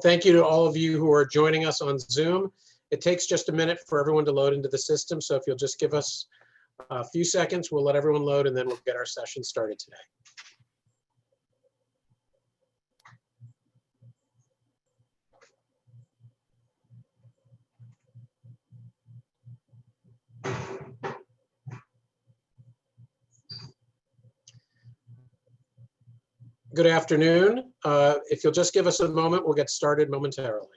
Thank you to all of you who are joining us on Zoom. It takes just a minute for everyone to load into the system, so if you'll just give us a few seconds, we'll let everyone load and then we'll get our session started today. Good afternoon. If you'll just give us a moment, we'll get started momentarily.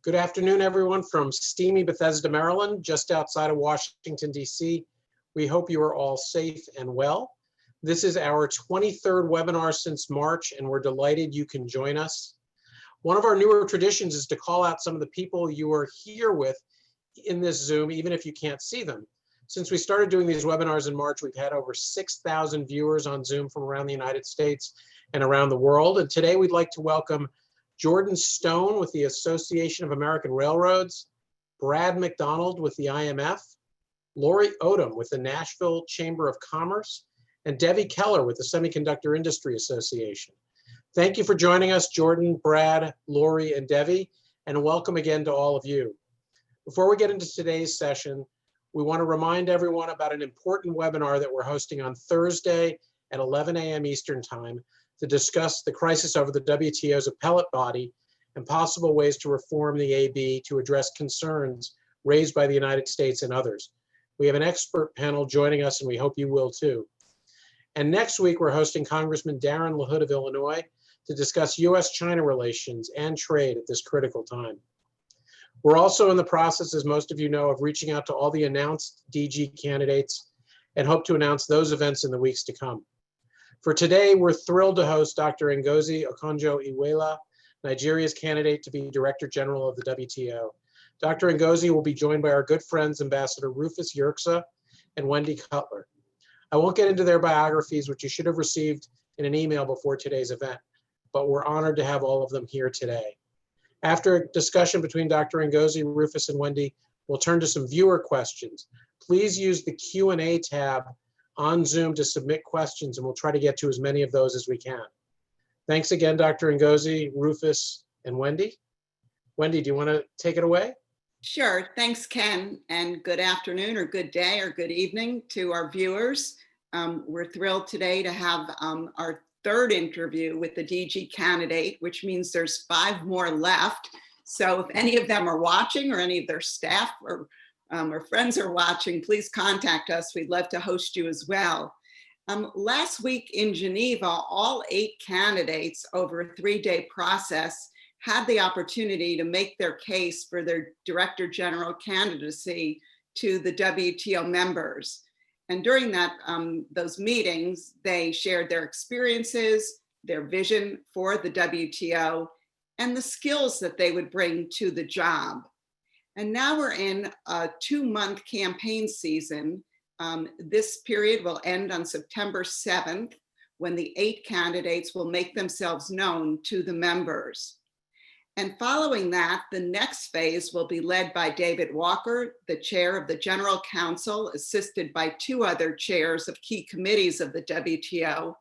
Good afternoon, everyone from steamy Bethesda, Maryland, just outside of Washington, D.C. We hope you are all safe and well. This is our 23rd webinar since March, and we're delighted you can join us. One of our newer traditions is to call out some of the people you are here with in this Zoom, even if you can't see them. Since we started doing these webinars in March, we've had over 6,000 viewers on Zoom from around the United States and around the world. And today we'd like to welcome Jordan Stone with the Association of American Railroads, Brad McDonald with the IMF, Lori Odom with the Nashville Chamber of Commerce, and Debbie Keller with the Semiconductor Industry Association. Thank you for joining us, Jordan, Brad, Lori, and Debbie, and welcome again to all of you. Before we get into today's session, we want to remind everyone about an important webinar that we're hosting on Thursday at 11 a.m. Eastern Time to discuss the crisis over the WTO's appellate body and possible ways to reform the AB to address concerns raised by the United States and others. We have an expert panel joining us, and we hope you will too. And next week, we're hosting Congressman Darren LaHood of Illinois to discuss U.S.-China relations and trade at this critical time. We're also in the process, as most of you know, of reaching out to all the announced DG candidates and hope to announce those events in the weeks to come. For today, we're thrilled to host Dr. Ngozi Okonjo-Iweala, Nigeria's candidate to be Director General of the WTO. Dr. Ngozi will be joined by our good friends, Ambassador Rufus Yerxa and Wendy Cutler. I won't get into their biographies, which you should have received in an email before today's event, but we're honored to have all of them here today. After a discussion between Dr. Ngozi, Rufus, and Wendy, we'll turn to some viewer questions. Please use the Q&A tab on Zoom to submit questions, and we'll try to get to as many of those as we can. Thanks again, Dr. Ngozi, Rufus, and Wendy. Wendy, do you want to take it away? Sure. Thanks, Ken, and good afternoon or good day or good evening to our viewers. We're thrilled today to have our third interview with the DG candidate, which means there's 5 more left. So if any of them are watching or any of their staff or friends are watching, please contact us. We'd love to host you as well. Last week in Geneva, all 8 candidates over a 3-day process had the opportunity to make their case for their Director General candidacy to the WTO members. And during that, those meetings, they shared their experiences, their vision for the WTO, and the skills that they would bring to the job. And now we're in a 2-month campaign season. This period will end on September 7th, when the 8 candidates will make themselves known to the members. And following that, the next phase will be led by David Walker, the chair of the General Council, assisted by 2 other chairs of key committees of the WTO,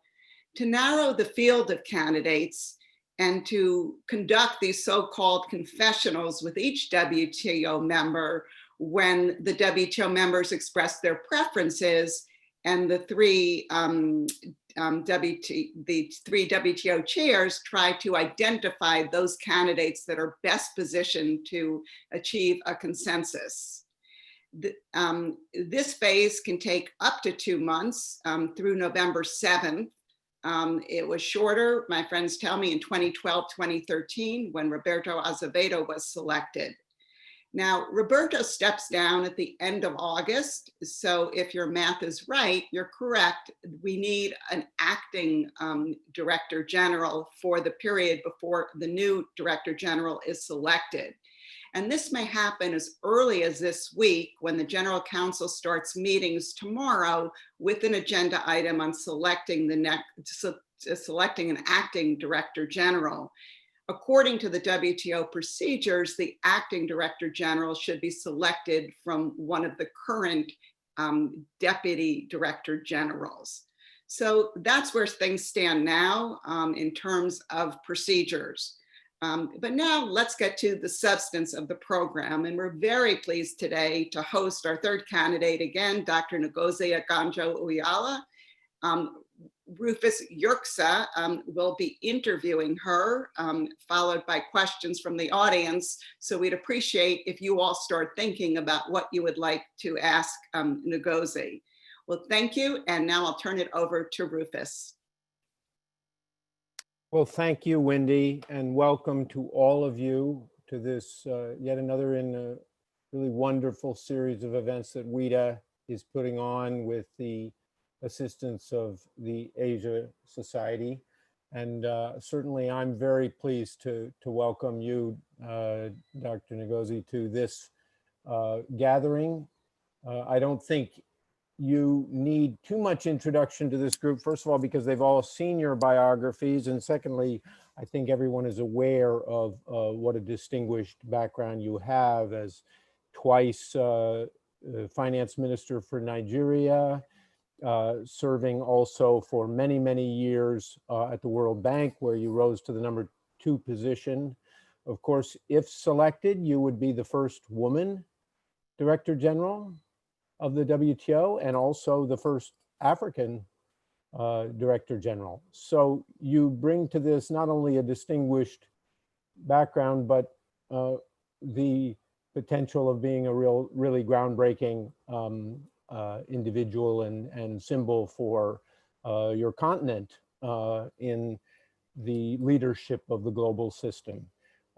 to narrow the field of candidates and to conduct these so-called confessionals with each WTO member when the WTO members express their preferences and the 3 WTO chairs try to identify those candidates that are best positioned to achieve a consensus. This phase can take up to 2 months through November 7th. It was shorter, my friends tell me, in 2012, 2013, when Roberto Azevedo was selected. Now, Roberto steps down at the end of August, so if your math is right, you're correct. We need an acting Director General for the period before the new Director General is selected. And this may happen as early as this week when the General Council starts meetings tomorrow with an agenda item on selecting an acting Director General. According to the WTO procedures, the acting Director General should be selected from one of the current deputy director generals. So that's where things stand now in terms of procedures. But now let's get to the substance of the program. And we're very pleased today to host our third candidate again, Dr. Ngozi Okonjo-Iweala. Rufus Yerxa will be interviewing her, followed by questions from the audience. So we'd appreciate if you all start thinking about what you would like to ask Ngozi. Well, thank you. And now I'll turn it over to Rufus. Well, thank you, Wendy, and welcome to all of you to this yet another in a really wonderful series of events that WITA is putting on with the assistance of the Asia Society. And certainly I'm very pleased to welcome you, Dr. Ngozi, to this gathering. I don't think you need too much introduction to this group, first of all, because they've all seen your biographies. And secondly, I think everyone is aware of what a distinguished background you have as twice finance minister for Nigeria, serving also for many, many years at the World Bank, where you rose to the #2 position. Of course, if selected, you would be the first woman Director General of the WTO and also the first African Director General. So you bring to this not only a distinguished background, but the potential of being a really groundbreaking individual and symbol for your continent in the leadership of the global system.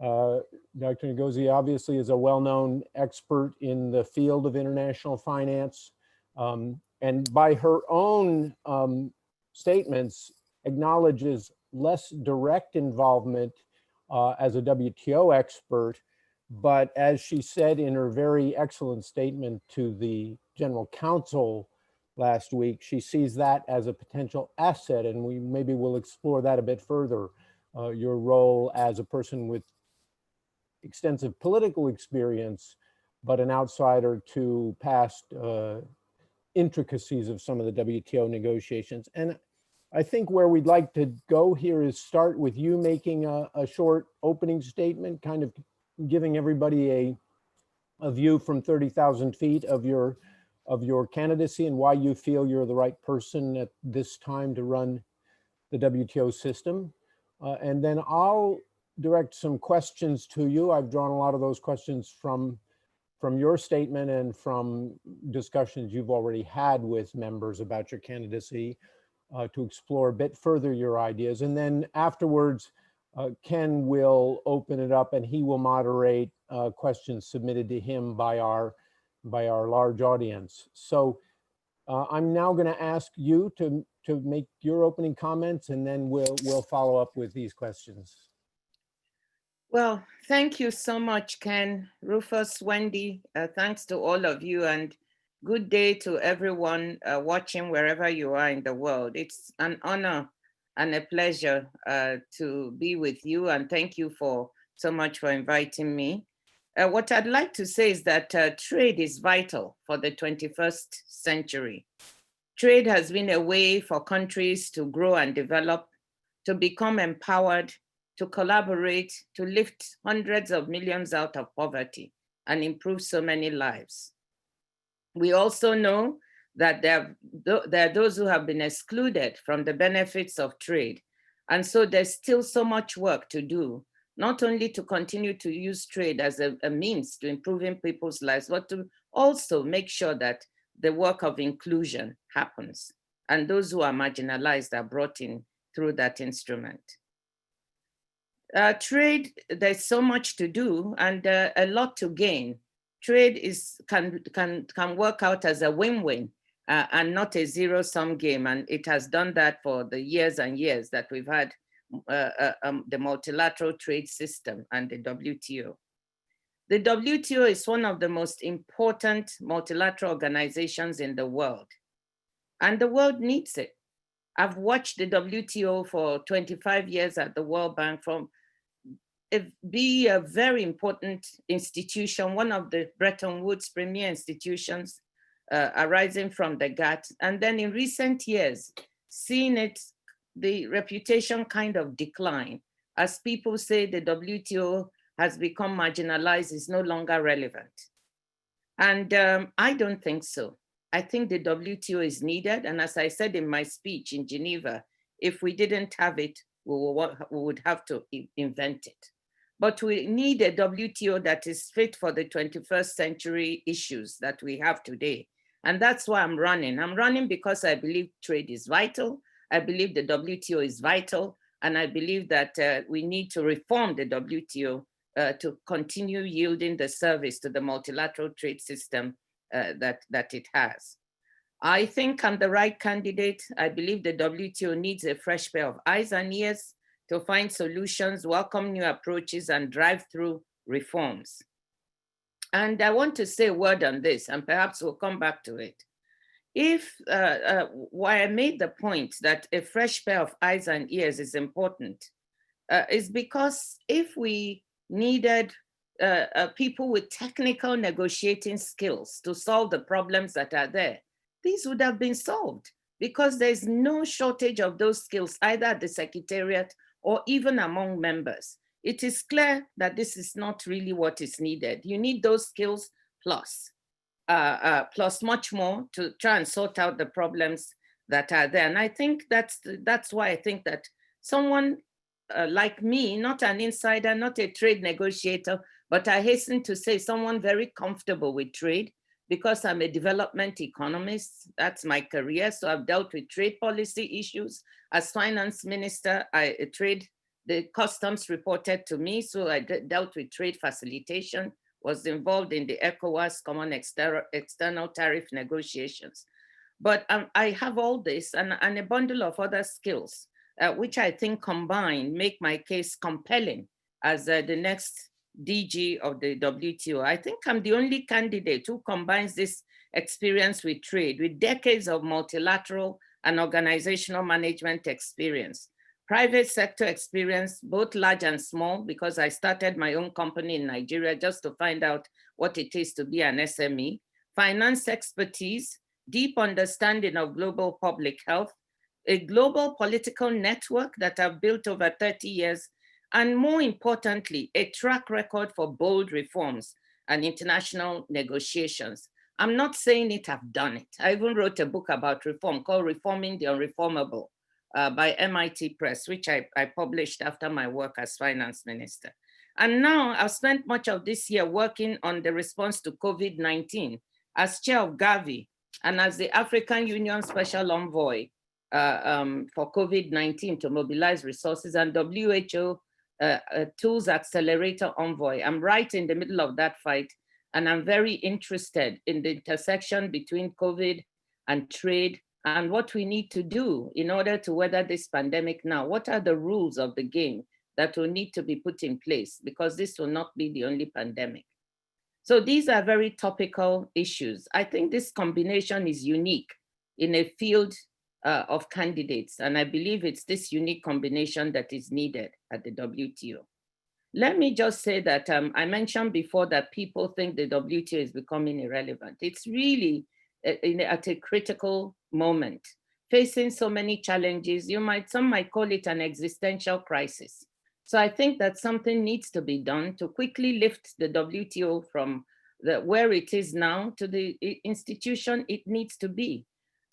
Dr. Ngozi obviously is a well-known expert in the field of international finance, and by her own statements acknowledges less direct involvement as a WTO expert, but as she said in her very excellent statement to the General Counsel last week, she sees that as a potential asset, and maybe we'll explore that a bit further, your role as a person with extensive political experience, but an outsider to past intricacies of some of the WTO negotiations. And I think where we'd like to go here is start with you making a short opening statement, kind of giving everybody a view from 30,000 feet of your candidacy and why you feel you're the right person at this time to run the WTO system. And then I'll direct some questions to you. I've drawn a lot of those questions from your statement and from discussions you've already had with members about your candidacy to explore a bit further your ideas. And then afterwards, Ken will open it up and he will moderate questions submitted to him by our large audience. So I'm now going to ask you to make your opening comments, and then we'll follow up with these questions. Well, thank you so much, Ken, Rufus, Wendy. Thanks to all of you, and good day to everyone watching wherever you are in the world. It's an honor and a pleasure to be with you, and thank you so much for inviting me. What I'd like to say is that trade is vital for the 21st century. Trade has been a way for countries to grow and develop, to become empowered, to collaborate, to lift hundreds of millions out of poverty and improve so many lives. We also know that there are those who have been excluded from the benefits of trade. And so there's still so much work to do, not only to continue to use trade as a means to improving people's lives, but to also make sure that the work of inclusion happens and those who are marginalized are brought in through that instrument. Trade, there's so much to do and a lot to gain. Trade can work out as a win-win and not a zero-sum game. And it has done that for the years and years that we've had the multilateral trade system and the WTO. The WTO is one of the most important multilateral organizations in the world, and the world needs it. I've watched the WTO for 25 years at the World Bank be a very important institution, one of the Bretton Woods premier institutions, arising from the GATT. And then in recent years, seeing the reputation kind of decline as people say the WTO has become marginalized, is no longer relevant. And I don't think so. I think the WTO is needed. And as I said in my speech in Geneva, if we didn't have it, we would have to invent it. But we need a WTO that is fit for the 21st century issues that we have today. And that's why I'm running. I'm running because I believe trade is vital. I believe the WTO is vital. And I believe that we need to reform the WTO to continue yielding the service to the multilateral trade system that it has. I think I'm the right candidate. I believe the WTO needs a fresh pair of eyes and ears to find solutions, welcome new approaches, and drive through reforms. And I want to say a word on this, and perhaps we'll come back to it. Why I made the point that a fresh pair of eyes and ears is important is because if we needed people with technical negotiating skills to solve the problems that are there, these would have been solved, because there's no shortage of those skills either at the Secretariat or even among members. It is clear that this is not really what is needed. You need those skills plus much more to try and sort out the problems that are there. And I think that's why I think that someone like me, not an insider, not a trade negotiator, but I hasten to say someone very comfortable with trade, because I'm a development economist. That's my career. So I've dealt with trade policy issues. As finance minister, the customs reported to me. So I dealt with trade facilitation, was involved in the ECOWAS common external tariff negotiations. But I have all this and a bundle of other skills, which I think combined make my case compelling as the next DG of the WTO. I think I'm the only candidate who combines this experience with trade, with decades of multilateral and organizational management experience, private sector experience, both large and small, because I started my own company in Nigeria just to find out what it is to be an SME, finance expertise, deep understanding of global public health, a global political network that I've built over 30 years, and more importantly, a track record for bold reforms and international negotiations. I'm not saying it, I've done it. I even wrote a book about reform called Reforming the Unreformable by MIT Press, which I published after my work as finance minister. And now I've spent much of this year working on the response to COVID-19 as chair of Gavi and as the African Union Special Envoy for COVID-19 to mobilize resources, and WHO Tools Accelerator Envoy. I'm right in the middle of that fight, and I'm very interested in the intersection between COVID and trade and what we need to do in order to weather this pandemic now. What are the rules of the game that will need to be put in place, because this will not be the only pandemic. So these are very topical issues. I think this combination is unique in a field of candidates. And I believe it's this unique combination that is needed at the WTO. Let me just say that I mentioned before that people think the WTO is becoming irrelevant. It's really at a critical moment, facing so many challenges. Some might call it an existential crisis. So I think that something needs to be done to quickly lift the WTO from where it is now to the institution it needs to be.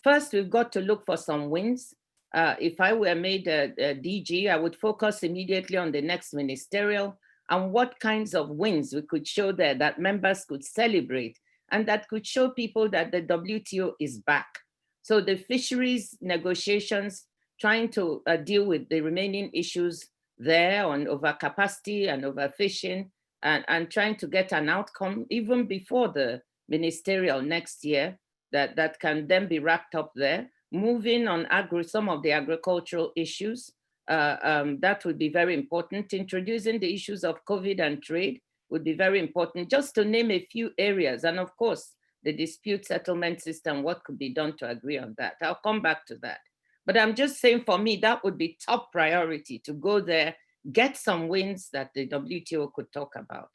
First, we've got to look for some wins. If I were made a DG, I would focus immediately on the next ministerial and what kinds of wins we could show there that members could celebrate and that could show people that the WTO is back. So the fisheries negotiations, trying to deal with the remaining issues there on overcapacity and overfishing, and trying to get an outcome even before the ministerial next year that can then be wrapped up there. Moving on some of the agricultural issues, that would be very important. Introducing the issues of COVID and trade would be very important, just to name a few areas. And of course, the dispute settlement system, what could be done to agree on that? I'll come back to that. But I'm just saying, for me, that would be top priority, to go there, get some wins that the WTO could talk about.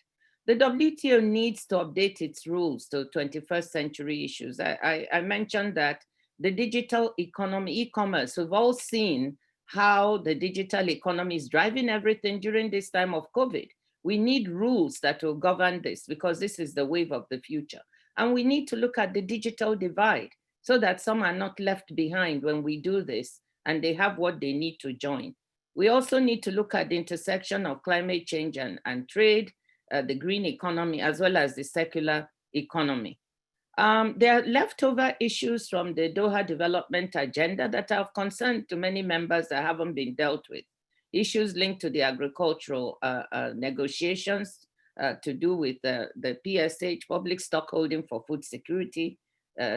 The WTO needs to update its rules to 21st century issues. I mentioned that the digital economy, e-commerce, we've all seen how the digital economy is driving everything during this time of COVID. We need rules that will govern this because this is the wave of the future. And we need to look at the digital divide so that some are not left behind when we do this and they have what they need to join. We also need to look at the intersection of climate change and trade, the green economy, as well as the circular economy. There are leftover issues from the Doha Development Agenda that are of concern to many members that haven't been dealt with. Issues linked to the agricultural negotiations to do with the PSH, public stockholding for food security,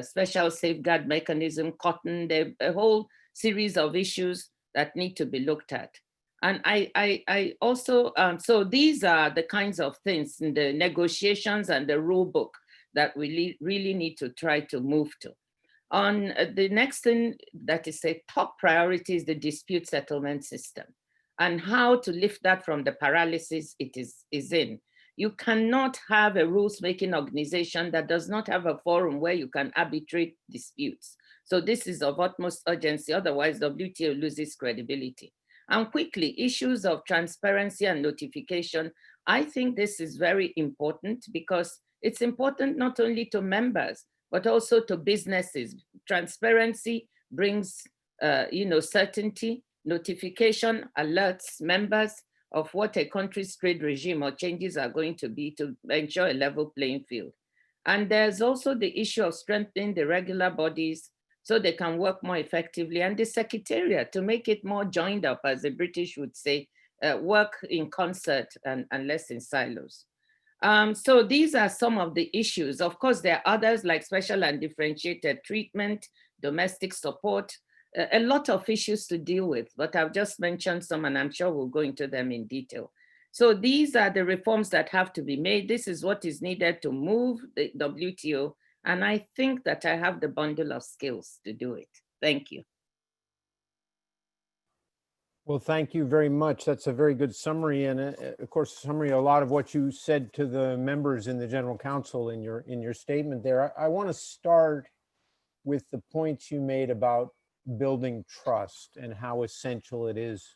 special safeguard mechanism, cotton, a whole series of issues that need to be looked at. And I also, so these are the kinds of things in the negotiations and the rule book that we really need to try to move to. On the next thing that is a top priority is the dispute settlement system and how to lift that from the paralysis it is in. You cannot have a rules-making organization that does not have a forum where you can arbitrate disputes. So this is of utmost urgency, otherwise WTO loses credibility. And quickly, issues of transparency and notification. I think this is very important because it's important not only to members, but also to businesses. Transparency brings certainty. Notification alerts members of what a country's trade regime or changes are going to be to ensure a level playing field. And there's also the issue of strengthening the regular bodies so they can work more effectively, and the secretariat to make it more joined up, as the British would say, work in concert and less in silos. So these are some of the issues. Of course, there are others like special and differentiated treatment, domestic support, a lot of issues to deal with, but I've just mentioned some and I'm sure we'll go into them in detail. So these are the reforms that have to be made. This is what is needed to move the WTO. And I think that I have the bundle of skills to do it. Thank you. Well, thank you very much. That's a very good summary, and of course, a summary of a lot of what you said to the members in the General Council in your statement there. I want to start with the points you made about building trust and how essential it is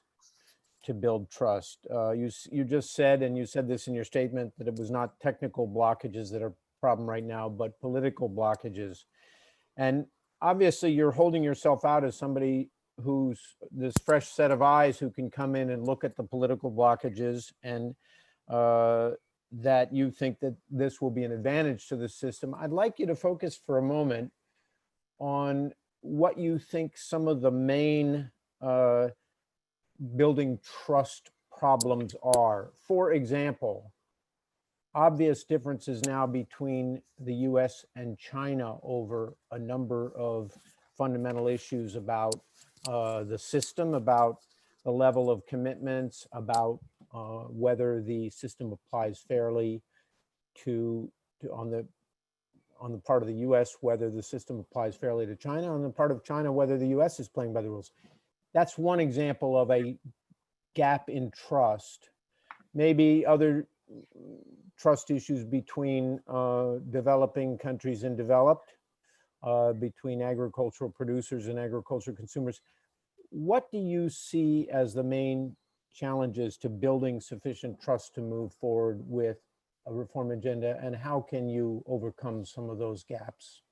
to build trust. You just said, and you said this in your statement, that it was not technical blockages that are a problem right now, but political blockages. And obviously, you're holding yourself out as somebody who's this fresh set of eyes who can come in and look at the political blockages, and that you think that this will be an advantage to the system. I'd like you to focus for a moment on what you think some of the main building trust problems are. For example, obvious differences now between the US and China over a number of fundamental issues about the system, about the level of commitments, about whether the system applies fairly to on the part of the US, whether the system applies fairly to China, on the part of China, whether the US is playing by the rules. That's one example of a gap in trust. Maybe other trust issues between developing countries and developed, between agricultural producers and agricultural consumers. What do you see as the main challenges to building sufficient trust to move forward with a reform agenda, and how can you overcome some of those gaps?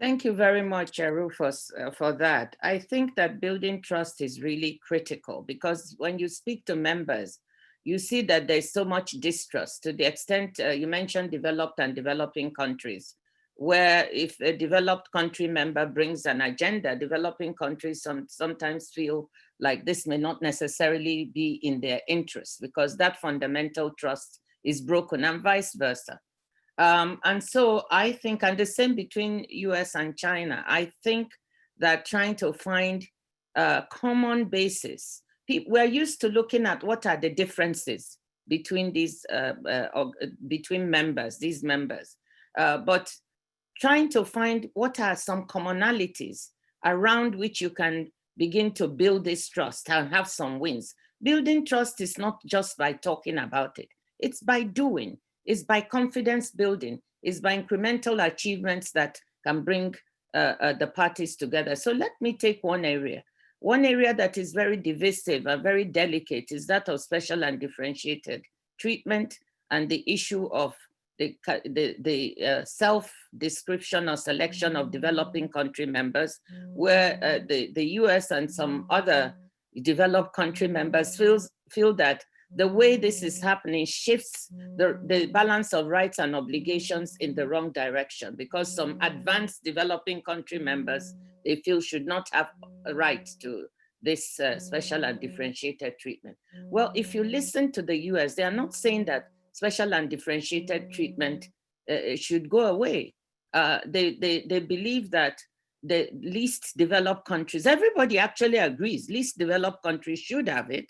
Thank you very much, Rufus, for that. I think that building trust is really critical because when you speak to members, you see that there's so much distrust to the extent you mentioned developed and developing countries, where if a developed country member brings an agenda, developing countries sometimes feel like this may not necessarily be in their interest because that fundamental trust is broken, and vice versa. And so I think, and the same between US and China, I think that trying to find a common basis, we're used to looking at what are the differences between these, between members, these members, but trying to find what are some commonalities around which you can begin to build this trust and have some wins. Building trust is not just by talking about it. It's by doing, it's by confidence building, it's by incremental achievements that can bring the parties together. So let me take one area. One area that is very divisive and very delicate is that of special and differentiated treatment and the issue of the self-description or selection of developing country members, where the US and some other developed country members feel that the way this is happening shifts the balance of rights and obligations in the wrong direction, because some advanced developing country members, they feel, should not have a right to this special and differentiated treatment. Well, if you listen to the US, they are not saying that special and differentiated treatment should go away. They believe that the least developed countries, everybody actually agrees, least developed countries should have it.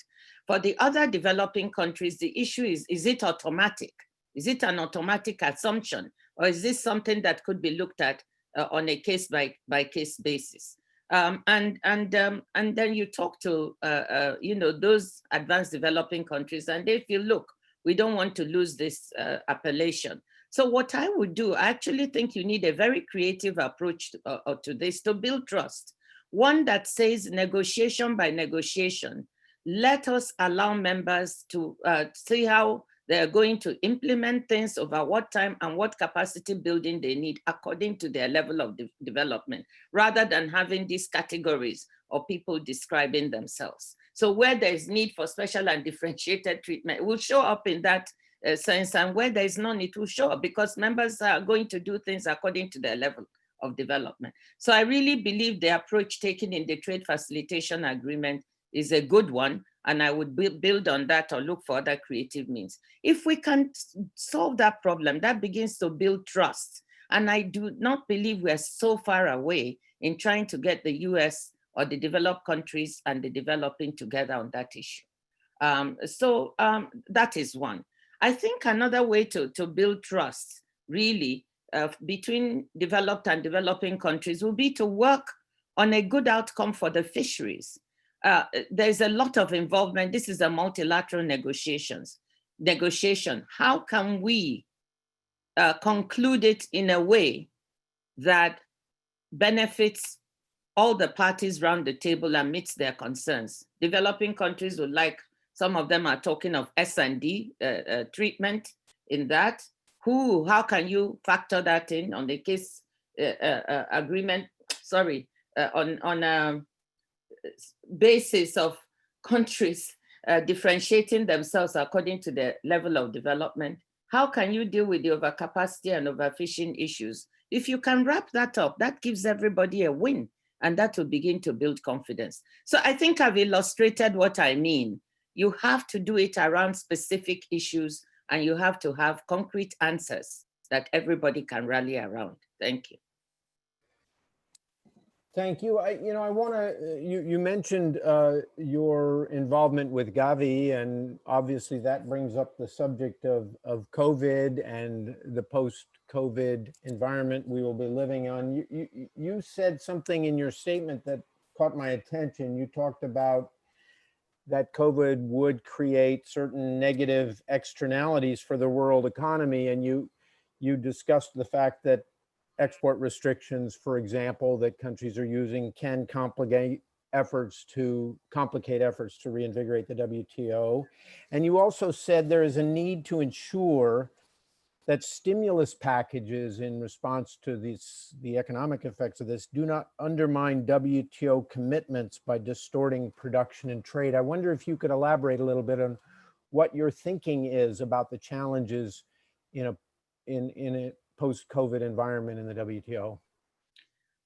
For the other developing countries, the issue is it automatic? Is it an automatic assumption? Or is this something that could be looked at on a case by case basis? And then you talk to those advanced developing countries, and they feel, look, we don't want to lose this appellation. So what I would do, I actually think you need a very creative approach to this to build trust. One that says negotiation by negotiation, let us allow members to see how they're going to implement things, over what time and what capacity building they need according to their level of development, rather than having these categories of people describing themselves. So where there's need for special and differentiated treatment, it will show up in that sense, and where there is none, it will show up, because members are going to do things according to their level of development. So I really believe the approach taken in the trade facilitation agreement is a good one, and I would build on that or look for other creative means. If we can solve that problem, that begins to build trust. And I do not believe we're so far away in trying to get the US or the developed countries and the developing together on that issue. That is one. I think another way to build trust, really, between developed and developing countries will be to work on a good outcome for the fisheries. There's a lot of involvement. This is a multilateral negotiation. How can we conclude it in a way that benefits all the parties around the table and meets their concerns? Developing countries would like, some of them are talking of S&D treatment in that. How can you factor that in on the case agreement, on basis of countries differentiating themselves according to their level of development? How can you deal with the overcapacity and overfishing issues? If you can wrap that up, that gives everybody a win, and that will begin to build confidence. So I think I've illustrated what I mean. You have to do it around specific issues, and you have to have concrete answers that everybody can rally around. Thank you. Thank you. I want to, you mentioned your involvement with Gavi, and obviously that brings up the subject of COVID and the post-COVID environment we will be living on. You said something in your statement that caught my attention. You talked about that COVID would create certain negative externalities for the world economy, and you discussed the fact that export restrictions, for example, that countries are using can complicate efforts to reinvigorate the WTO. And you also said there is a need to ensure that stimulus packages in response to the economic effects of this do not undermine WTO commitments by distorting production and trade. I wonder if you could elaborate a little bit on what your thinking is about the challenges in a post-COVID environment in the WTO.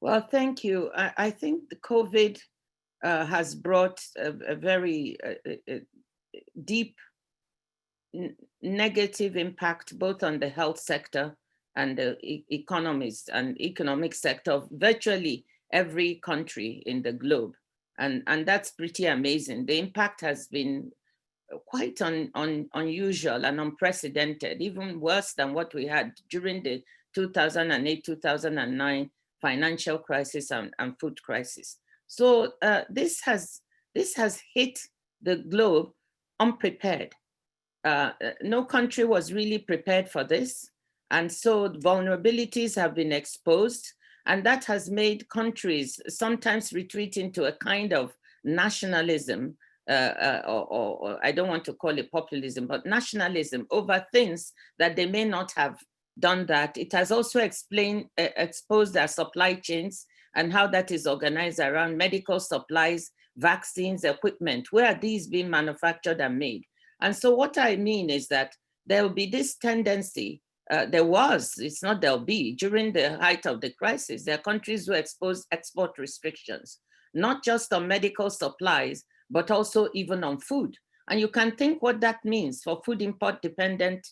Well, thank you. I think the COVID has brought a very deep negative impact both on the health sector and the economies and economic sector of virtually every country in the globe. And that's pretty amazing. The impact has been quite unusual and unprecedented, even worse than what we had during the 2008-2009 financial crisis and food crisis. So this has hit the globe unprepared. no country was really prepared for this. And so vulnerabilities have been exposed, and that has made countries sometimes retreat into a kind of nationalism, or I don't want to call it populism, but nationalism over things that they may not have done that. It has also exposed their supply chains and how that is organized around medical supplies, vaccines, equipment. Where are these being manufactured and made? And so what I mean is that there will be this tendency, it's not there'll be, during the height of the crisis, there are countries who expose export restrictions, not just on medical supplies, but also even on food. And you can think what that means for food import dependent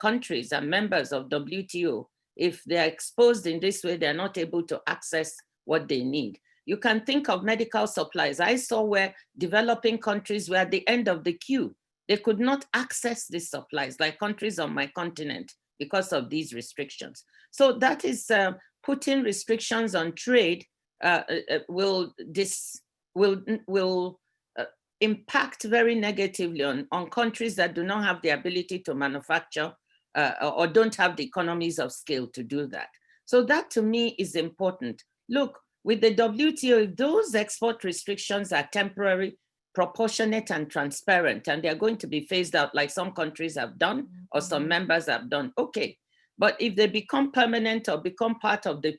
countries and members of WTO. If they're exposed in this way, they're not able to access what they need. You can think of medical supplies. I saw where developing countries were at the end of the queue. They could not access these supplies, like countries on my continent, because of these restrictions. So that is putting restrictions on trade will impact very negatively on countries that do not have the ability to manufacture or don't have the economies of scale to do that. So that to me is important. Look, with the WTO, if those export restrictions are temporary, proportionate and transparent, and they're going to be phased out like some countries have done or some members have done, okay. But if they become permanent or become part of the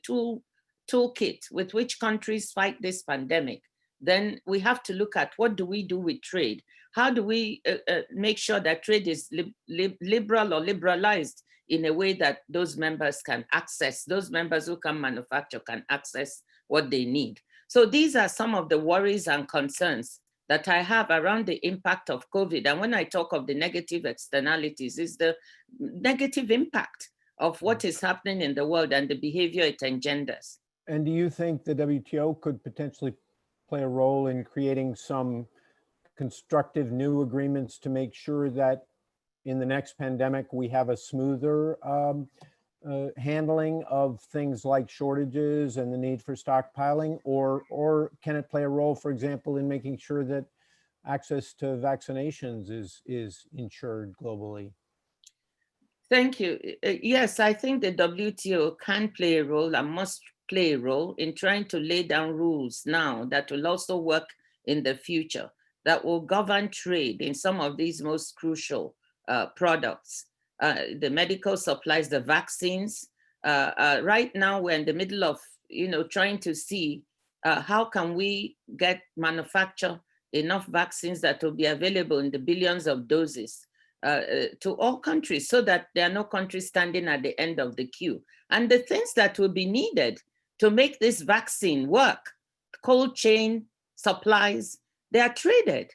toolkit with which countries fight this pandemic, then we have to look at what do we do with trade? How do we make sure that trade is liberal or liberalized in a way that those members can access, those members who can manufacture can access what they need. So these are some of the worries and concerns that I have around the impact of COVID. And when I talk of the negative externalities, is the negative impact of what is happening in the world and the behavior it engenders. And do you think the WTO could potentially play a role in creating some constructive new agreements to make sure that in the next pandemic, we have a smoother handling of things like shortages and the need for stockpiling, or can it play a role, for example, in making sure that access to vaccinations is ensured globally? Thank you. Yes, I think the WTO can play a role and must play a role in trying to lay down rules now that will also work in the future, that will govern trade in some of these most crucial products. The medical supplies, the vaccines. Right now, we're in the middle of, trying to see how can we manufacture enough vaccines that will be available in the billions of doses to all countries, so that there are no countries standing at the end of the queue. And the things that will be needed to make this vaccine work, cold chain supplies, they are traded.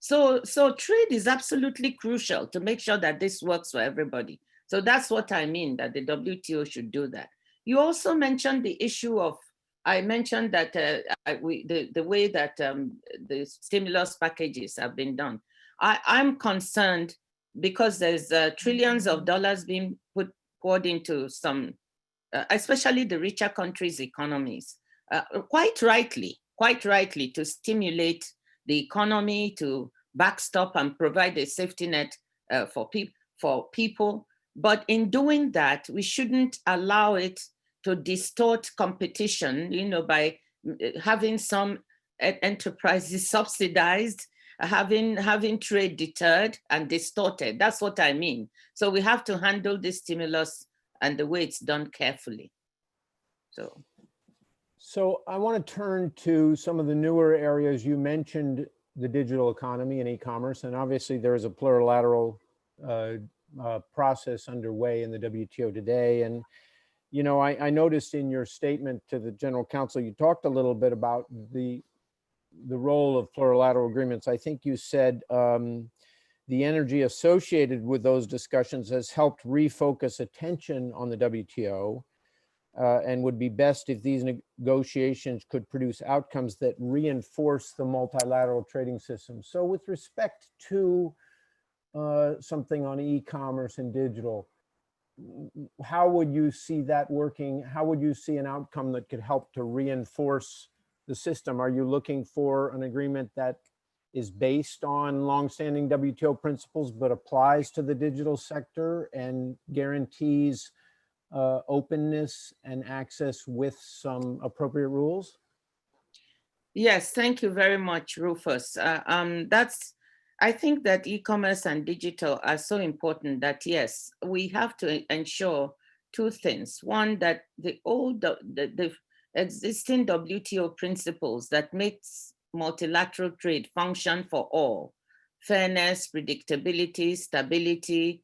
So trade is absolutely crucial to make sure that this works for everybody. So that's what I mean, that the WTO should do that. You also mentioned the issue of, I mentioned that the way that the stimulus packages have been done. I'm concerned because there's trillions of dollars being poured into some, especially the richer countries' economies, quite rightly, to stimulate the economy, to backstop and provide a safety net for people. But in doing that, we shouldn't allow it to distort competition, by having some enterprises subsidized, having trade deterred and distorted. That's what I mean. So we have to handle this stimulus and the way it's done carefully. So I want to turn to some of the newer areas. You mentioned the digital economy and e-commerce, and obviously there is a plurilateral process underway in the WTO today. And I noticed in your statement to the General Counsel, you talked a little bit about the role of plurilateral agreements. I think you said the energy associated with those discussions has helped refocus attention on the WTO and would be best if these negotiations could produce outcomes that reinforce the multilateral trading system. So with respect to something on e-commerce and digital, how would you see that working? How would you see an outcome that could help to reinforce the system? Are you looking for an agreement that is based on longstanding WTO principles, but applies to the digital sector and guarantees openness and access with some appropriate rules? Yes, thank you very much, Rufus. I think that e-commerce and digital are so important that, yes, we have to ensure two things. One, that the existing WTO principles that makes multilateral trade function for all, fairness, predictability, stability,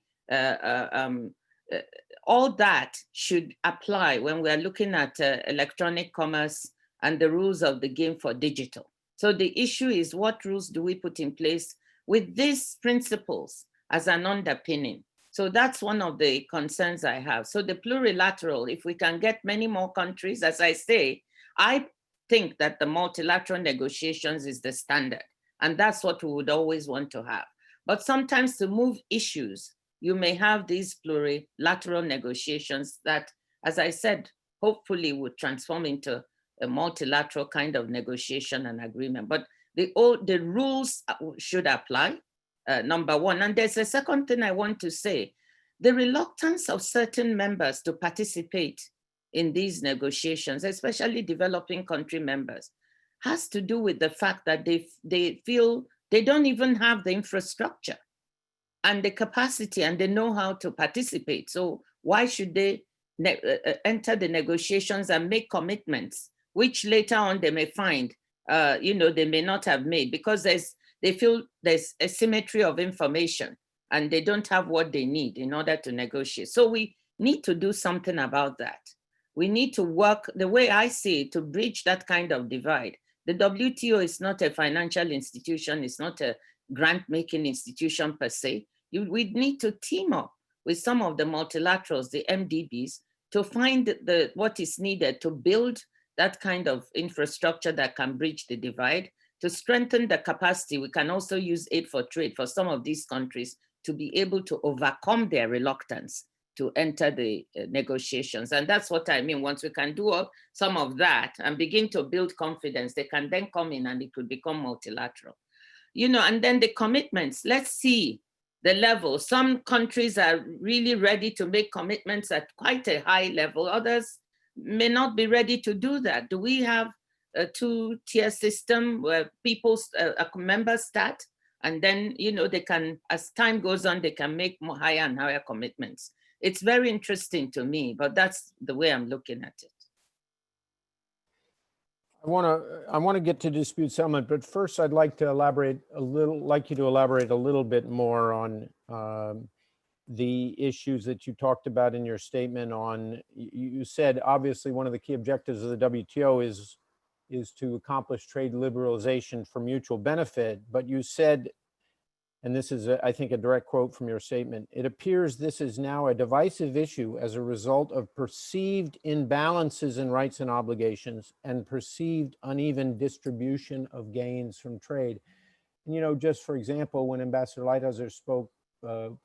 all that should apply when we're looking at electronic commerce and the rules of the game for digital. So the issue is, what rules do we put in place with these principles as an underpinning? So that's one of the concerns I have. So the plurilateral, if we can get many more countries, as I say, I think that the multilateral negotiations is the standard, and that's what we would always want to have. But sometimes to move issues, you may have these plurilateral negotiations that, as I said, hopefully would transform into a multilateral kind of negotiation and agreement. But the rules should apply, number one. And there's a second thing I want to say. The reluctance of certain members to participate in these negotiations, especially developing country members, has to do with the fact that they feel they don't even have the infrastructure and the capacity and the know-how to participate. So why should they enter the negotiations and make commitments, which later on they may find, they may not have made, because they feel there's asymmetry of information and they don't have what they need in order to negotiate. So we need to do something about that. We need to work, the way I see it, to bridge that kind of divide. The WTO is not a financial institution, it's not a grant-making institution per se. We need to team up with some of the multilaterals, the MDBs, to find what is needed to build that kind of infrastructure that can bridge the divide, to strengthen the capacity. We can also use aid for trade for some of these countries to be able to overcome their reluctance to enter the negotiations. And that's what I mean. Once we can do some of that and begin to build confidence, they can then come in and it could become multilateral. And then the commitments, let's see the level. Some countries are really ready to make commitments at quite a high level. Others may not be ready to do that. Do we have a two-tier system where members start and then, they can, as time goes on, they can make more higher and higher commitments? It's very interesting to me, but that's the way I'm looking at it. I want to get to dispute settlement, but first I'd like you to elaborate a little bit more on the issues that you talked about in your statement on, you said, obviously, one of the key objectives of the WTO is to accomplish trade liberalization for mutual benefit, but you said, and this is, I think, a direct quote from your statement, "It appears this is now a divisive issue as a result of perceived imbalances in rights and obligations and perceived uneven distribution of gains from trade." And, just for example, when Ambassador Lighthizer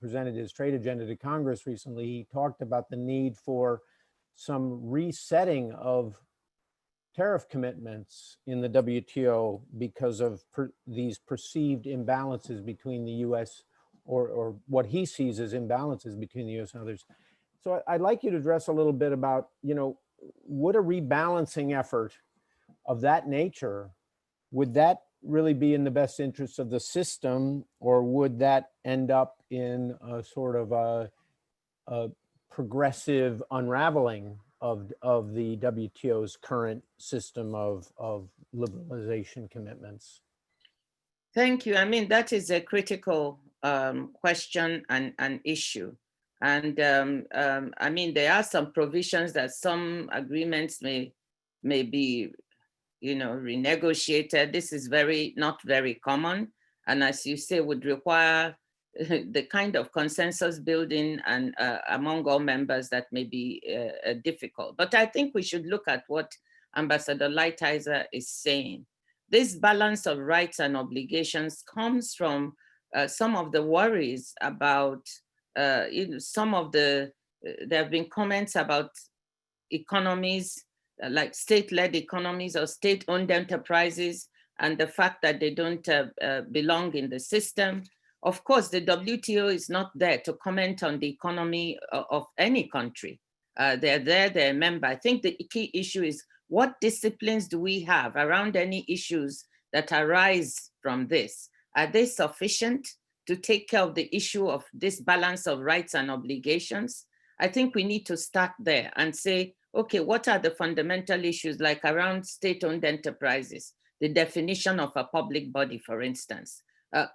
presented his trade agenda to Congress recently, he talked about the need for some resetting of tariff commitments in the WTO because of these perceived imbalances between the US or what he sees as imbalances between the US and others. So I'd like you to address a little bit about, would a rebalancing effort of that nature, would that really be in the best interest of the system, or would that end up in a sort of a progressive unraveling of the WTO's current system of liberalization commitments? Thank you. I mean, that is a critical question and issue. And I mean, there are some provisions that some agreements may be, renegotiated. This is not very common. And as you say, would require the kind of consensus building and among all members that may be difficult. But I think we should look at what Ambassador Lighthizer is saying. This balance of rights and obligations comes from some of the worries about, there have been comments about economies, like state-led economies or state-owned enterprises, and the fact that they don't belong in the system. Of course, the WTO is not there to comment on the economy of any country. They're there, they're a member. I think the key issue is, what disciplines do we have around any issues that arise from this? Are they sufficient to take care of the issue of this balance of rights and obligations? I think we need to start there and say, okay, what are the fundamental issues, like around state-owned enterprises, the definition of a public body, for instance?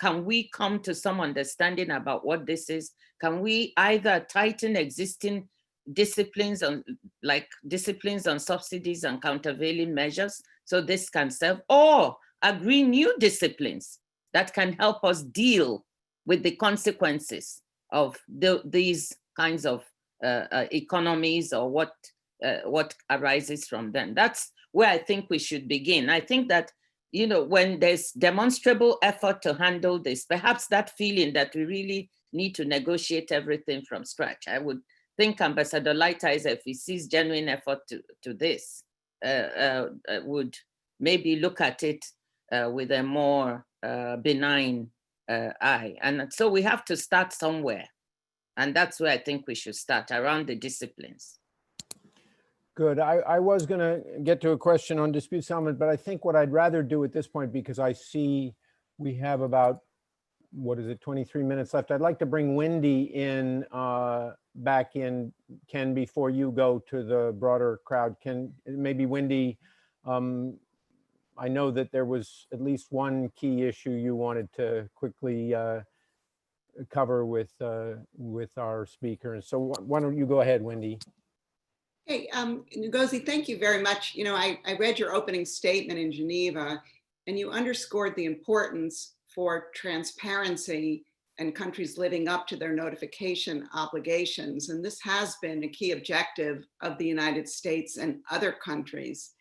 Can we come to some understanding about what this is? Can we either tighten existing disciplines on, like disciplines on subsidies and countervailing measures, so this can serve, or agree new disciplines that can help us deal with the consequences of these kinds of economies, or what arises from them? That's where I think we should begin. I think that, you know, when there's demonstrable effort to handle this, perhaps that feeling that we really need to negotiate everything from scratch, I would think Ambassador Lighthizer, if he sees genuine effort to this, would maybe look at it with a more benign eye. And so we have to start somewhere. And that's where I think we should start, around the disciplines. Good. I was going to get to a question on dispute settlement, but I think what I'd rather do at this point, because I see we have about, 23 minutes left. I'd like to bring Wendy in, back in, Ken, before you go to the broader crowd. Maybe Wendy, I know that there was at least one key issue you wanted to quickly cover with our speaker. So why don't you go ahead, Wendy? Hey, Ngozi, thank you very much. You know, I read your opening statement in Geneva, and you underscored the importance for transparency and countries living up to their notification obligations. And this has been a key objective of the United States and other countries.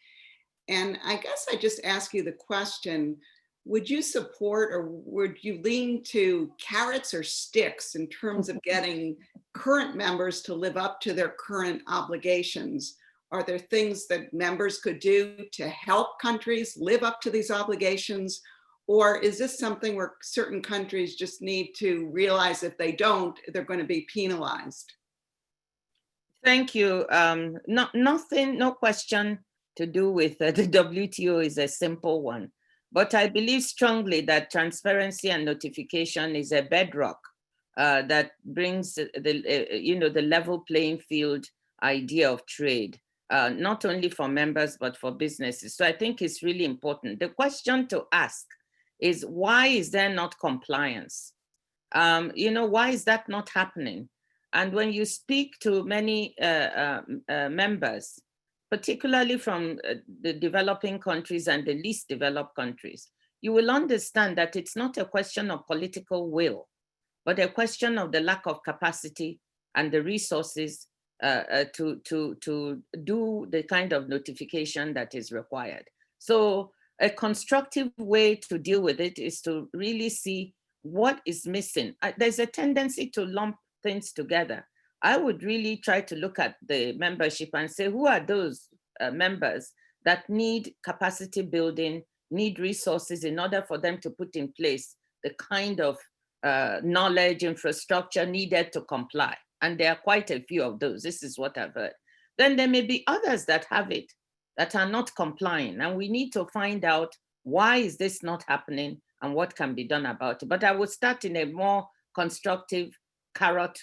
And I guess I just ask you the question, would you support, or would you lean to carrots or sticks in terms of getting current members to live up to their current obligations? Are there things that members could do to help countries live up to these obligations? Or is this something where certain countries just need to realize if they don't, they're going to be penalized? Thank you. No question to do with the WTO is a simple one. But I believe strongly that transparency and notification is a bedrock that brings the level playing field idea of trade, not only for members, but for businesses. So I think it's really important. The question to ask is, why is there not compliance? Why is that not happening? And when you speak to many members, particularly from the developing countries and the least developed countries, you will understand that it's not a question of political will, but a question of the lack of capacity and the resources to do the kind of notification that is required. So a constructive way to deal with it is to really see what is missing. There's a tendency to lump things together. I would really try to look at the membership and say, who are those members that need capacity building, need resources in order for them to put in place the kind of knowledge, infrastructure needed to comply? And there are quite a few of those. This is what I've heard. Then there may be others that have it, that are not complying. And we need to find out, why is this not happening and what can be done about it? But I would start in a more constructive carrot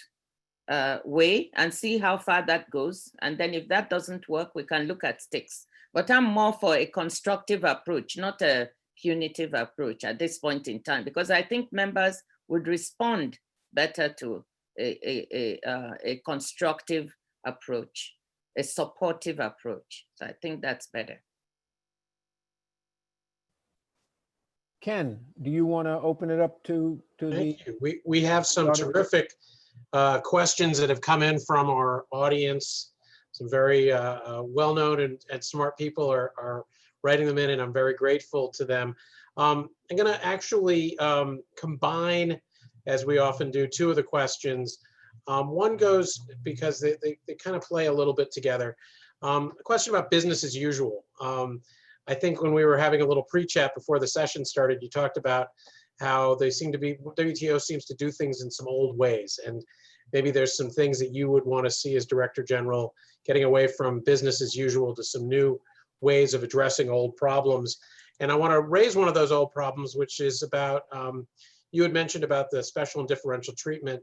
way and see how far that goes. And then if that doesn't work, we can look at sticks. But I'm more for a constructive approach, not a punitive approach at this point in time, because I think members would respond better to a constructive approach, a supportive approach. So I think that's better. Ken, do you want to open it up to Thank you. We have some terrific questions that have come in from our audience. Some very well-known and smart people are writing them in, and I'm very grateful to them. I'm going to actually combine, as we often do, two of the questions. One goes, because they kind of play a little bit together. A question about business as usual. I think when we were having a little pre-chat before the session started, you talked about how WTO seems to do things in some old ways. And maybe there's some things that you would want to see as Director General, getting away from business as usual to some new ways of addressing old problems. And I want to raise one of those old problems, which is about, you had mentioned about the special and differential treatment,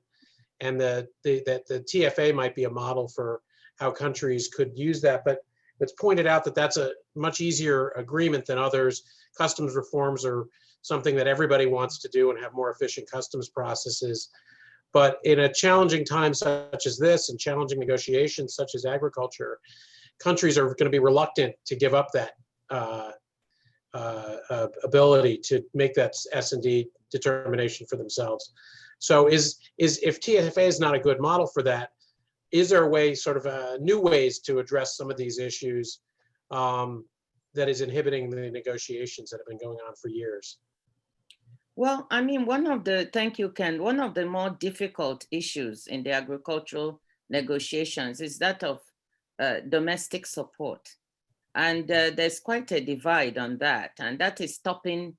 and that the TFA might be a model for how countries could use that. But it's pointed out that that's a much easier agreement than others. Customs reforms are something that everybody wants to do and have more efficient customs processes. But in a challenging time such as this and challenging negotiations such as agriculture, countries are going to be reluctant to give up that ability to make that S&D determination for themselves. So if TFA is not a good model for that, is there a way, sort of new ways to address some of these issues that is inhibiting the negotiations that have been going on for years? Well, I mean, thank you, Ken. One of the more difficult issues in the agricultural negotiations is that of domestic support. And there's quite a divide on that. And that is stopping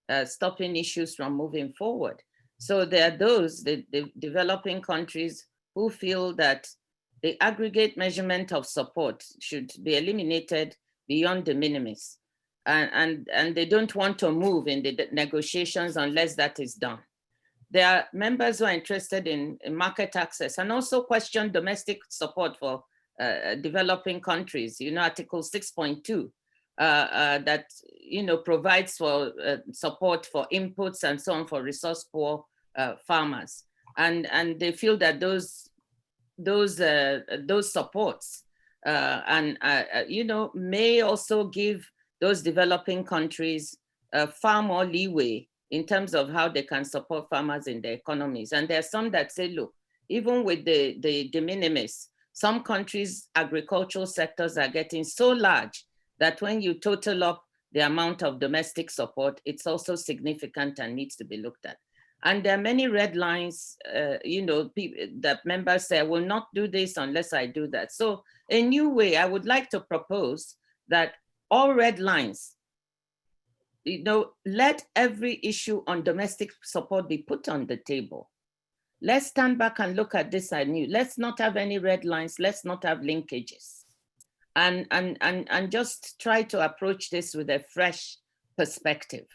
issues from moving forward. So there are the developing countries who feel that the aggregate measurement of support should be eliminated beyond de minimis. And they don't want to move in the negotiations unless that is done. There are members who are interested in market access and also question domestic support for developing countries. Article 6.2 that provides for support for inputs and so on for resource poor farmers, and they feel that those supports may also give those developing countries far more leeway in terms of how they can support farmers in their economies. And there are some that say, look, even with the de minimis, some countries' agricultural sectors are getting so large that when you total up the amount of domestic support, it's also significant and needs to be looked at. And there are many red lines, that members say, I will not do this unless I do that. So a new way, I would like to propose that all red lines, let every issue on domestic support be put on the table. Let's stand back and look at this anew. Let's not have any red lines. Let's not have linkages. And just try to approach this with a fresh perspective.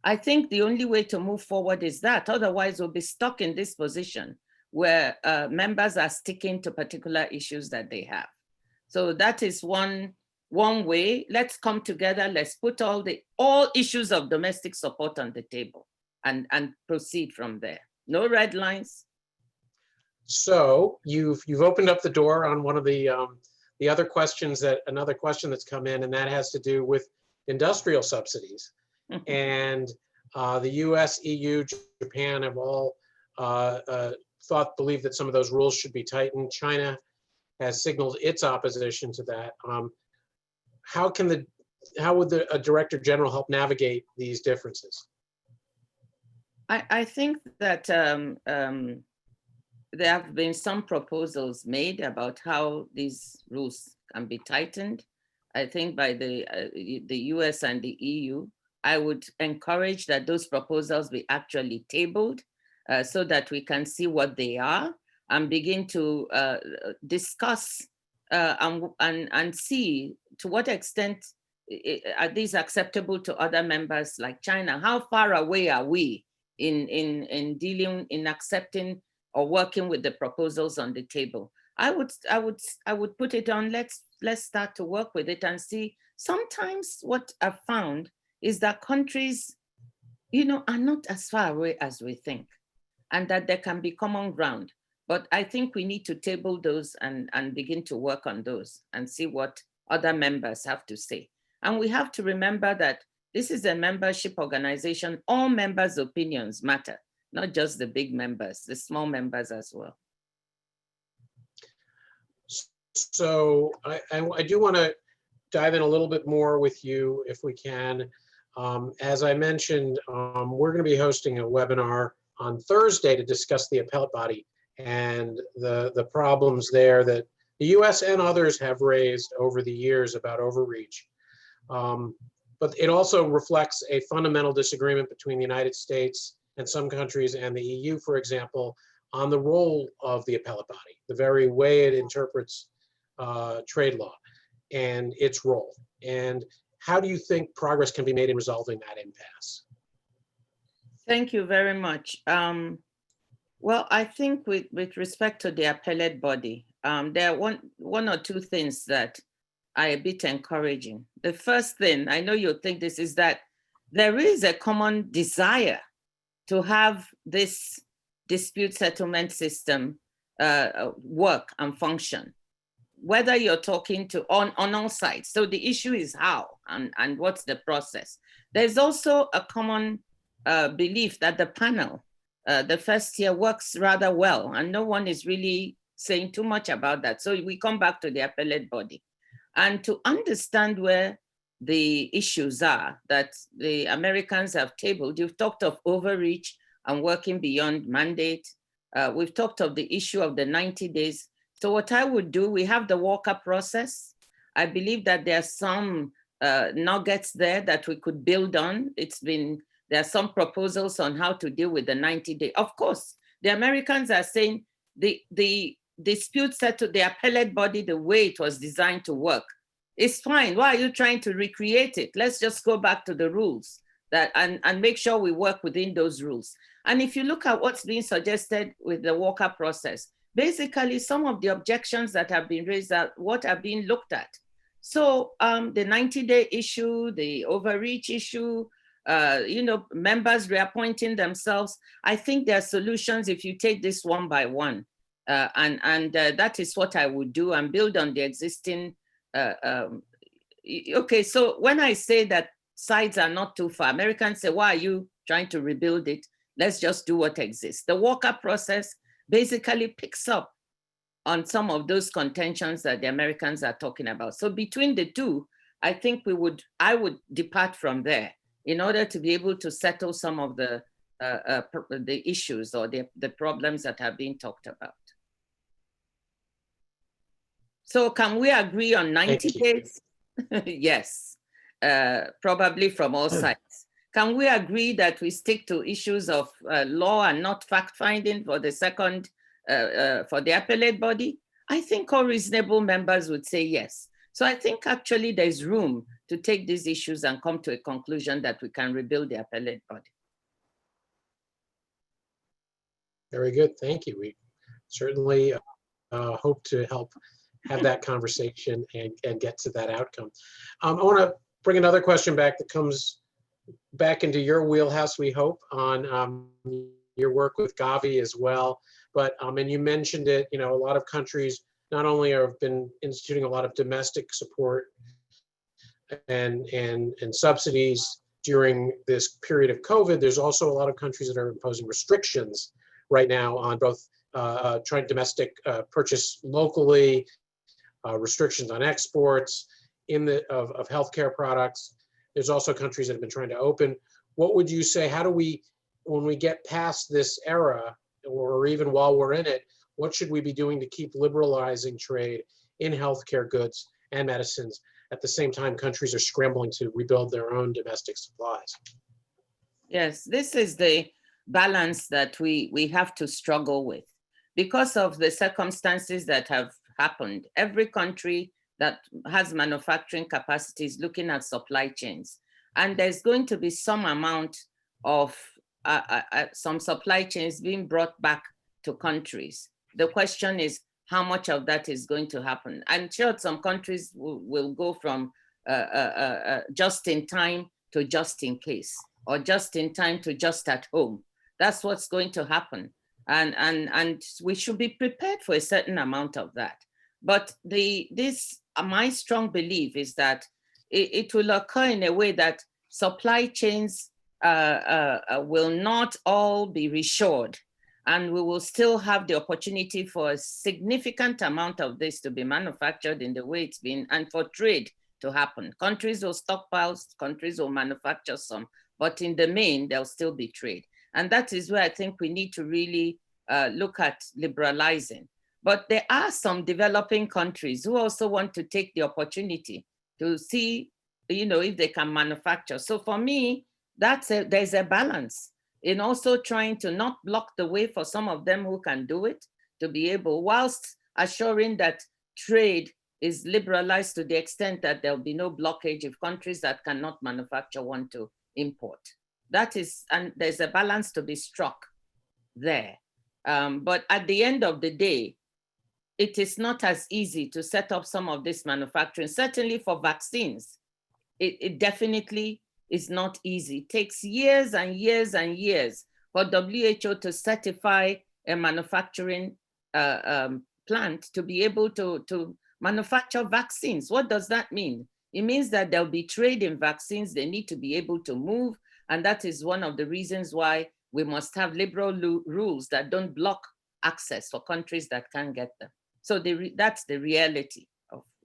I think the only way to move forward is that. Otherwise, we'll be stuck in this position where members are sticking to particular issues that they have. So that is one way. Let's come together. Let's put all issues of domestic support on the table and proceed from there. No red lines. So you've opened up the door on one of the other questions, another question that's come in, and that has to do with industrial subsidies. And the US, EU, Japan have all believe that some of those rules should be tightened. China has signaled its opposition to that. How would a Director General help navigate these differences? I think that there have been some proposals made about how these rules can be tightened. I think by the US and the EU. I would encourage that those proposals be actually tabled so that we can see what they are and begin to discuss and see to what extent are these acceptable to other members like China. How far away are we in accepting or working with the proposals on the table? I would put it on. Let's start to work with it and see. Sometimes what I've found is that countries, are not as far away as we think, and that there can be common ground. But I think we need to table those and begin to work on those and see what other members have to say. And we have to remember that this is a membership organization. All members' opinions matter, not just the big members, the small members as well. So I do want to dive in a little bit more with you if we can. As I mentioned, we're going to be hosting a webinar on Thursday to discuss the appellate body and the problems there that the US and others have raised over the years about overreach. But but it also reflects a fundamental disagreement between the United States and some countries and the EU, for example, on the role of the appellate body, the very way it interprets trade law and its role. And how do you think progress can be made in resolving that impasse? Thank you very much. Well, I think with respect to the appellate body, there are one or two things that are a bit encouraging. The first thing, I know you'll think this, is that there is a common desire to have this dispute settlement system work and function, whether you're talking to on all sides. So the issue is how and what's the process. There's also a common belief that the panel, the first year, works rather well, and no one is really saying too much about that. So we come back to the appellate body. And to understand where the issues are that the Americans have tabled, you've talked of overreach and working beyond mandate. We've talked of the issue of the 90 days. So what I would do, we have the Walker process. I believe that there are some nuggets there that we could build on. There are some proposals on how to deal with the 90-day. Of course, the Americans are saying the dispute settled, the appellate body, the way it was designed to work, is fine. Why are you trying to recreate it? Let's just go back to the rules and make sure we work within those rules. And if you look at what's being suggested with the Walker process, basically some of the objections that have been raised are what are being looked at. So the 90-day issue, the overreach issue, members reappointing themselves, I think there are solutions if you take this one by one. That is what I would do and build on the existing. Okay, so when I say that sides are not too far, Americans say, why are you trying to rebuild it? Let's just do what exists. The Walker process basically picks up on some of those contentions that the Americans are talking about. So between the two, I think I would depart from there in order to be able to settle some of the issues or the problems that have been talked about. So can we agree on 90 days? Yes, probably from all sides. Can we agree that we stick to issues of law and not fact-finding for the second, for the appellate body? I think all reasonable members would say yes. So I think actually there's room to take these issues and come to a conclusion that we can rebuild the appellate body. Very good, thank you. We certainly hope to help have that conversation and get to that outcome. I want to bring another question back that comes back into your wheelhouse, we hope, on your work with Gavi as well. But, and you mentioned it, a lot of countries not only have been instituting a lot of domestic support and subsidies during this period of COVID, there's also a lot of countries that are imposing restrictions right now on both trying domestic purchase locally, restrictions on exports of healthcare products. There's also countries that have been trying to open. What would you say, how do we, when we get past this era, or even while we're in it, what should we be doing to keep liberalizing trade in healthcare goods and medicines? At the same time, countries are scrambling to rebuild their own domestic supplies. Yes, this is the balance that we have to struggle with. Because of the circumstances that have happened, every country that has manufacturing capacities looking at supply chains. And there's going to be some amount of some supply chains being brought back to countries. The question is, how much of that is going to happen? I'm sure some countries will go from just in time to just in case, or just in time to just at home. That's what's going to happen. And we should be prepared for a certain amount of that. But my strong belief is that it will occur in a way that supply chains will not all be reshored, and we will still have the opportunity for a significant amount of this to be manufactured in the way it's been, and for trade to happen. Countries will stockpile, countries will manufacture some, but in the main, there'll still be trade. And that is where I think we need to really look at liberalizing. But there are some developing countries who also want to take the opportunity to see if they can manufacture. So for me, there's a balance in also trying to not block the way for some of them who can do it to be able, whilst assuring that trade is liberalized to the extent that there'll be no blockage if countries that cannot manufacture want to import. That is, and there's a balance to be struck there. But at the end of the day, it is not as easy to set up some of this manufacturing, certainly for vaccines. It definitely is not easy. It takes years and years and years for WHO to certify a manufacturing plant to be able to manufacture vaccines. What does that mean? It means that there'll be trade in vaccines. They need to be able to move. And that is one of the reasons why we must have liberal rules that don't block access for countries that can't get them. So that's the reality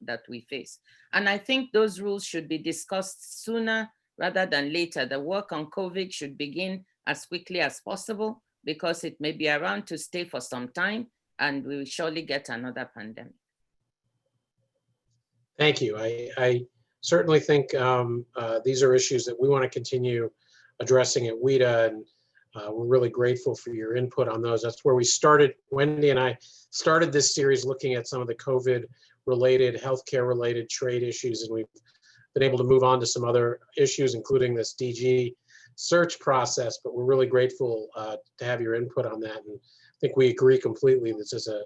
that we face. And I think those rules should be discussed sooner rather than later. The work on COVID should begin as quickly as possible because it may be around to stay for some time and we will surely get another pandemic. Thank you. I certainly think these are issues that we want to continue addressing at WITA, and we're really grateful for your input on those. That's where we started. Wendy and I started this series looking at some of the COVID-related, healthcare-related trade issues, and we've been able to move on to some other issues, including this DG search process, but we're really grateful to have your input on that. And I think we agree completely this is a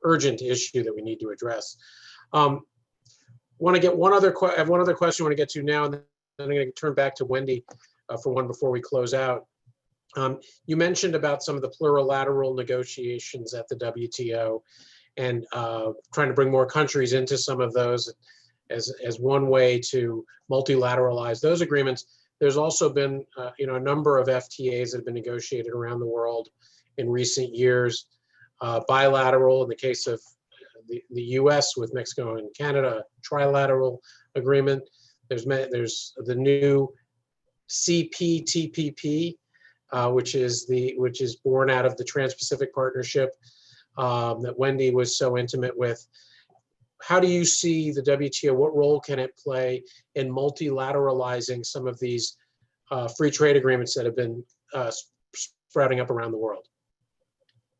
urgent issue that we need to address. Want to get I have one other question I want to get to now, and then I'm going to turn back to Wendy for one before we close out. You mentioned about some of the plurilateral negotiations at the WTO and trying to bring more countries into some of those as one way to multilateralize those agreements. There's also been a number of FTAs that have been negotiated around the world in recent years, bilateral in the case of the US with Mexico and Canada, trilateral agreement. There's the new CPTPP, which is born out of the Trans-Pacific Partnership that Wendy was so intimate with. How do you see the WTO? What role can it play in multilateralizing some of these free trade agreements that have been sprouting up around the world?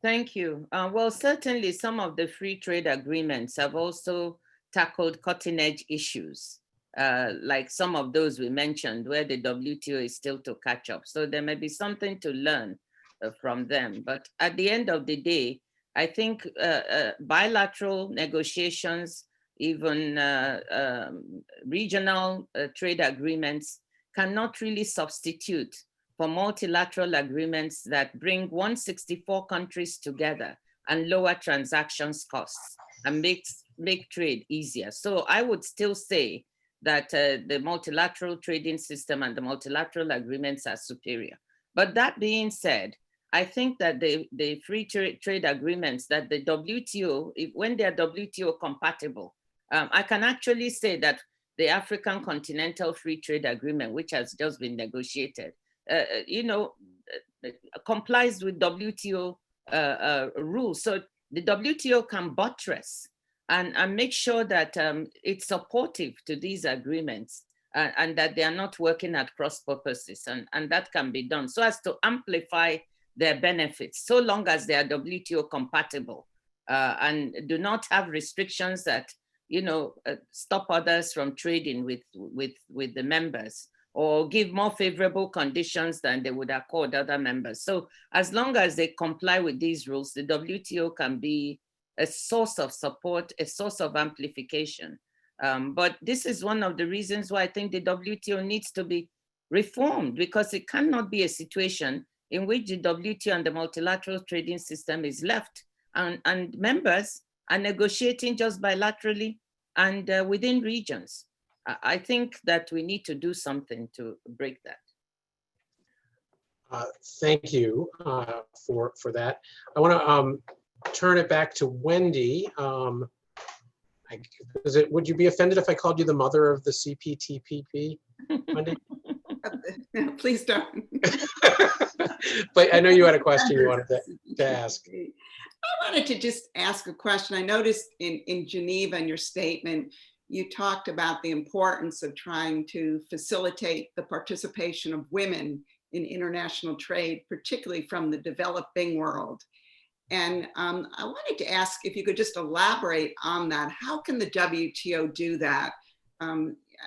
Thank you. Well, certainly some of the free trade agreements have also tackled cutting edge issues, like some of those we mentioned where the WTO is still to catch up. So there may be something to learn from them. But at the end of the day, I think bilateral negotiations, even regional trade agreements cannot really substitute for multilateral agreements that bring 164 countries together and lower transactions costs and make trade easier. So I would still say that the multilateral trading system and the multilateral agreements are superior. But that being said, I think that the free trade agreements that the WTO, when they're WTO compatible, I can actually say that the African Continental Free Trade Agreement, which has just been negotiated, complies with WTO rules. So the WTO can buttress and make sure that it's supportive to these agreements and that they are not working at cross purposes, and that can be done so as to amplify their benefits, so long as they are WTO compatible and do not have restrictions that stop others from trading with the members, or give more favorable conditions than they would accord other members. So as long as they comply with these rules, the WTO can be a source of support, a source of amplification. But this is one of the reasons why I think the WTO needs to be reformed, because it cannot be a situation in which the WTO and the multilateral trading system is left and members are negotiating just bilaterally and within regions. I think that we need to do something to break that. Thank you for that. I want to turn it back to Wendy. Would you be offended if I called you the mother of the CPTPP, Wendy? Please don't. But I know you had a question you wanted to ask. I wanted to just ask a question. I noticed in Geneva in your statement, you talked about the importance of trying to facilitate the participation of women in international trade, particularly from the developing world. And I wanted to ask if you could just elaborate on that. How can the WTO do that?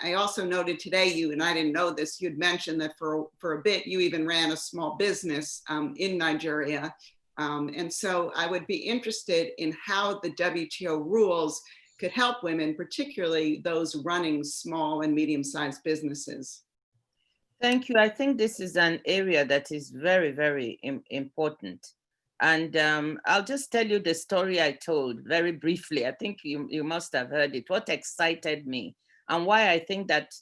I also noted today, and I didn't know this, you'd mentioned that for a bit, you even ran a small business in Nigeria. And so I would be interested in how the WTO rules could help women, particularly those running small and medium-sized businesses. Thank you. I think this is an area that is very, very important. And I'll just tell you the story I told very briefly. I think you must have heard it. What excited me and why I think that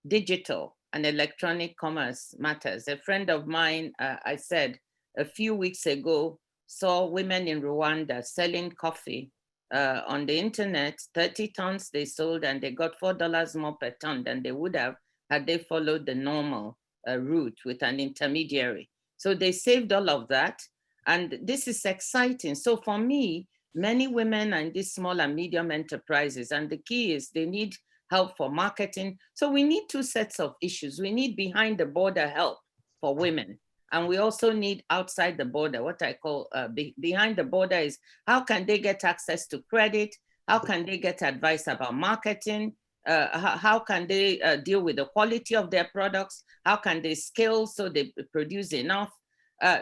digital and electronic commerce matters. A friend of mine, I said a few weeks ago, saw women in Rwanda selling coffee on the internet. 30 tons they sold, and they got $4 more per ton than they would have had they followed the normal route with an intermediary. So they saved all of that. And this is exciting. So for me, many women are in these small and medium enterprises, and the key is they need help for marketing. So we need two sets of issues. We need behind the border help for women. And we also need outside the border, what I call behind the border is how can they get access to credit? How can they get advice about marketing? How can they deal with the quality of their products? How can they scale so they produce enough?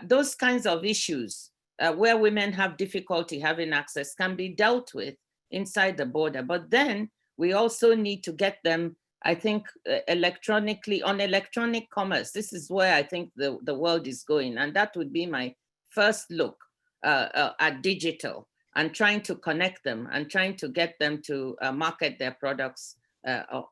Those kinds of issues where women have difficulty having access can be dealt with inside the border. But then we also need to get them, I think, electronically, on electronic commerce. This is where I think the world is going. And that would be my first look at digital and trying to connect them and trying to get them to market their products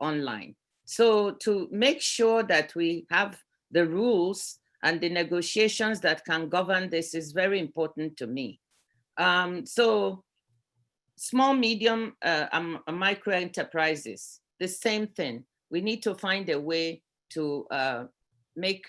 online. So to make sure that we have the rules and the negotiations that can govern this is very important to me. So small, medium, micro enterprises, the same thing. We need to find a way to make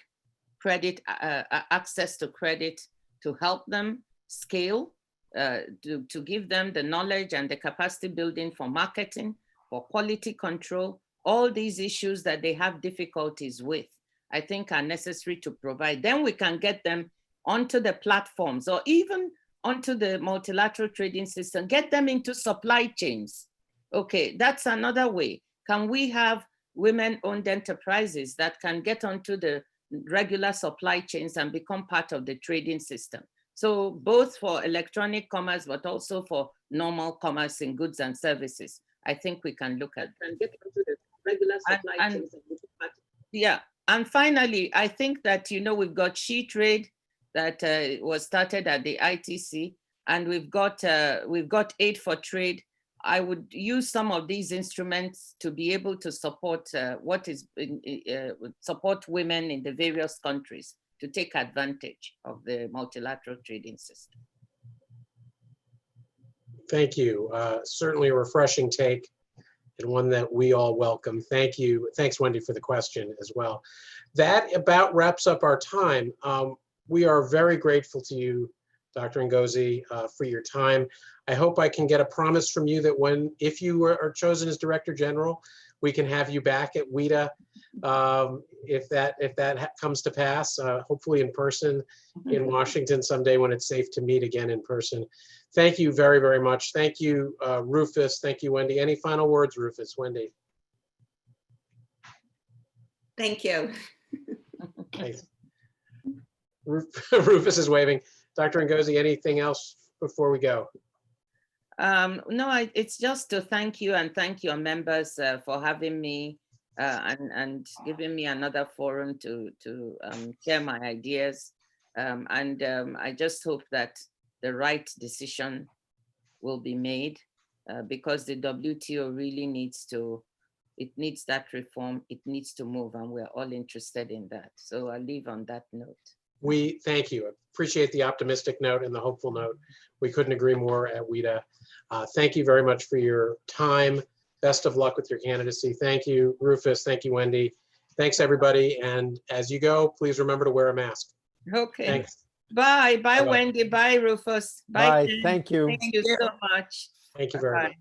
credit, access to credit, to help them scale, to give them the knowledge and the capacity building for marketing, for quality control, all these issues that they have difficulties with, I think are necessary to provide. Then we can get them onto the platforms or even onto the multilateral trading system, get them into supply chains. Okay, that's another way. Can we have women-owned enterprises that can get onto the regular supply chains and become part of the trading system? So both for electronic commerce, but also for normal commerce in goods and services, I think we can look at and get onto the regular supply chains and become part. Yeah. And finally, I think that, we've got She Trade that was started at the ITC, and we've got Aid for Trade. I would use some of these instruments to be able to support support women in the various countries to take advantage of the multilateral trading system. Thank you. Certainly a refreshing take, and one that we all welcome. Thank you. Thanks, Wendy, for the question as well. That about wraps up our time. We are very grateful to you, Dr. Ngozi, for your time. I hope I can get a promise from you that if you are chosen as Director General, we can have you back at WITA if that comes to pass, hopefully in person in Washington someday when it's safe to meet again in person. Thank you very, very much. Thank you, Rufus. Thank you, Wendy. Any final words, Rufus? Wendy? Thank you. Nice. Rufus is waving. Dr. Ngozi, anything else before we go? No, it's just to thank you and thank your members for having me and giving me another forum to share my ideas. I just hope that the right decision will be made because the WTO really needs that reform. It needs to move, and we're all interested in that. So I'll leave on that note. We thank you. Appreciate the optimistic note and the hopeful note. We couldn't agree more at WITA. Thank you very much for your time. Best of luck with your candidacy. Thank you, Rufus. Thank you, Wendy. Thanks, everybody. And as you go, please remember to wear a mask. Okay. Thanks. Bye. Bye, Bye-bye. Wendy. Bye, Rufus. Bye. Ken. Thank you. Thank you so much. Thank you very much.